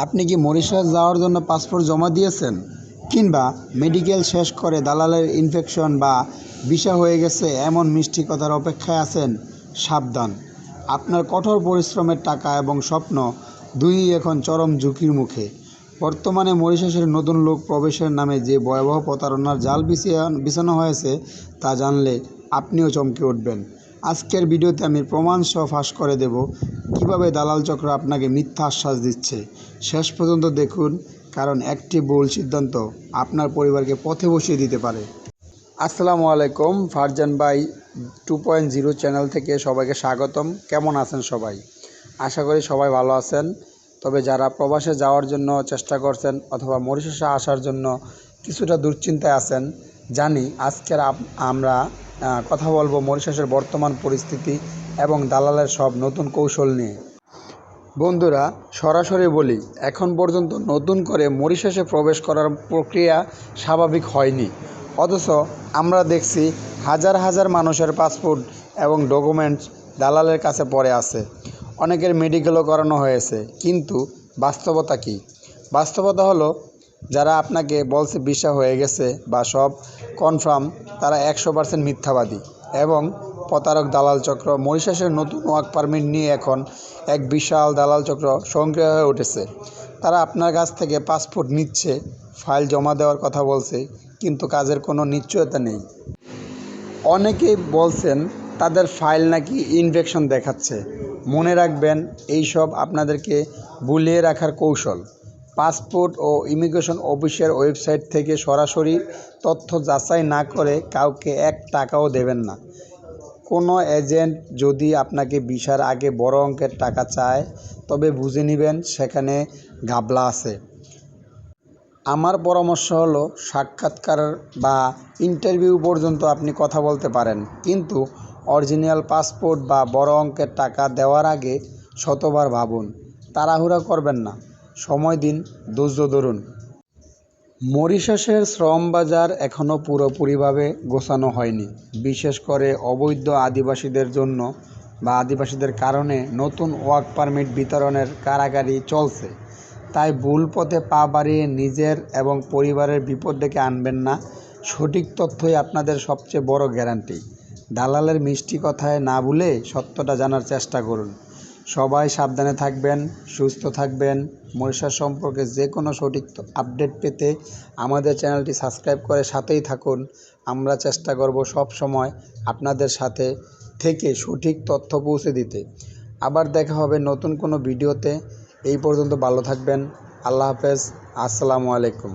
আপনি কি মরিশাস যাওয়ার জন্য পাসপোর্ট জমা দিয়েছেন, কিংবা মেডিকেল শেষ করে দালালের ইনফেকশন বা ভিসা হয়ে গেছে এমন মিষ্টি কথার অপেক্ষায় আছেন? সাবধান, আপনার কঠোর পরিশ্রমের টাকা এবং স্বপ্ন দুইই এখন চরম ঝুঁকির মুখে। বর্তমানে মরিশাসের নতুন লোক প্রবেশের নামে যে ভয়াবহ প্রতারণার জাল বিছানো হয়েছে তা জানলে আপনিও চমকে উঠবেন। আজকের ভিডিওতে আমি প্রমাণসহ ফাঁস করে দেব কিভাবে দালাল চক্র আপনাকে মিথ্যা আশ্বাস দিচ্ছে। শেষ পর্যন্ত দেখুন, কারণ একটি ভুল সিদ্ধান্ত আপনার পরিবারকে পথে বসিয়ে দিতে পারে। আসসালামু আলাইকুম, ফারজান ভাই 2.0 চ্যানেল থেকে সবাইকে স্বাগতম। কেমন আছেন সবাই? আশা করি সবাই ভালো আছেন। তবে যারা প্রবাসে যাওয়ার জন্য চেষ্টা করছেন অথবা মরিশাসে আসার জন্য কিছুটা দুশ্চিন্তায় আছেন, জানি আজকের আমরা কথা বলবো মরিশাসের বর্তমান পরিস্থিতি এবং দালালের সব নতুন কৌশল নিয়ে। বন্ধুরা, সরাসরি বলি, এখন পর্যন্ত নতুন করে মরিশাসে প্রবেশ করার প্রক্রিয়া স্বাভাবিক হয়নি, অথচ আমরা দেখছি হাজার হাজার মানুষের পাসপোর্ট এবং ডকুমেন্টস দালালের কাছে পড়ে আছে। অনেকের মেডিকেলও করানো হয়েছে, কিন্তু বাস্তবতা কী? বাস্তবতা হলো, যারা আপনাকে বলছে ভিসা হয়ে গেছে বা সব কনফার্ম, তারা 100% মিথ্যাবাদী এবং প্রতারক দালাল চক্র। মরিশাসের নতুন ওয়ার্ক পারমিট নিয়ে এখন এক বিশাল দালাল চক্র সক্রিয় হয়ে উঠেছে। তারা আপনার কাছ থেকে পাসপোর্ট নিচ্ছে, ফাইল জমা দেওয়ার কথা বলছে, কিন্তু কাজের কোনো নিশ্চয়তা নেই। অনেকেই বলছেন তাদের ফাইল নাকি ইনফেকশন দেখাচ্ছে। মনে রাখবেন, এইসব আপনাদেরকে ভুলিয়ে রাখার কৌশল। পাসপোর্ট ও ইমিগ্রেশন অফিসের ওয়েবসাইট থেকে সরাসরি তথ্য যাচাই না করে কাউকে 1 টাকাও দেবেন না। কোনো এজেন্ট যদি আপনাকে ভিসার আগে বড় অঙ্কের টাকা চায়, তবে বুঝে নেবেন সেখানে ঘাবলা আছে। আমার পরামর্শ হলো, সাক্ষাৎকার বা ইন্টারভিউ পর্যন্ত আপনি কথা বলতে পারেন, কিন্তু অরিজিনাল পাসপোর্ট বা বড় অঙ্কের টাকা দেওয়ার আগে শতবার ভাবুন। তাড়াহুড়া করবেন না, সময় দিন, ধৈর্য ধরুন। মরিশাসের শ্রম বাজার এখনও পুরোপুরিভাবে গোছানো হয়নি, বিশেষ করে অবৈধ আদিবাসীদের জন্য বা আদিবাসীদের কারণে নতুন ওয়ার্ক পারমিট বিতরণের কারাকারি চলছে। তাই ভুল পথে পা বাড়িয়ে নিজের এবং পরিবারের বিপদ ডেকে আনবেন না। সঠিক তথ্যই আপনাদের সবচেয়ে বড় গ্যারান্টি। দালালের মিষ্টি কথায় না ভুলে সত্যটা জানার চেষ্টা করুন। সবাই সাবধানে থাকবেন, সুস্থ থাকবেন। মরিশাস সম্পর্কে যে কোনো সঠিক আপডেট পেতে আমাদের চ্যানেলটি সাবস্ক্রাইব করে সাথেই থাকুন। আমরা চেষ্টা করব সব সময় আপনাদের সাথে থেকে সঠিক তথ্য পৌঁছে দিতে। আবার দেখা হবে নতুন কোনো ভিডিওতে। এই পর্যন্ত ভালো থাকবেন। আল্লাহ হাফেজ। আসসালামু আলাইকুম।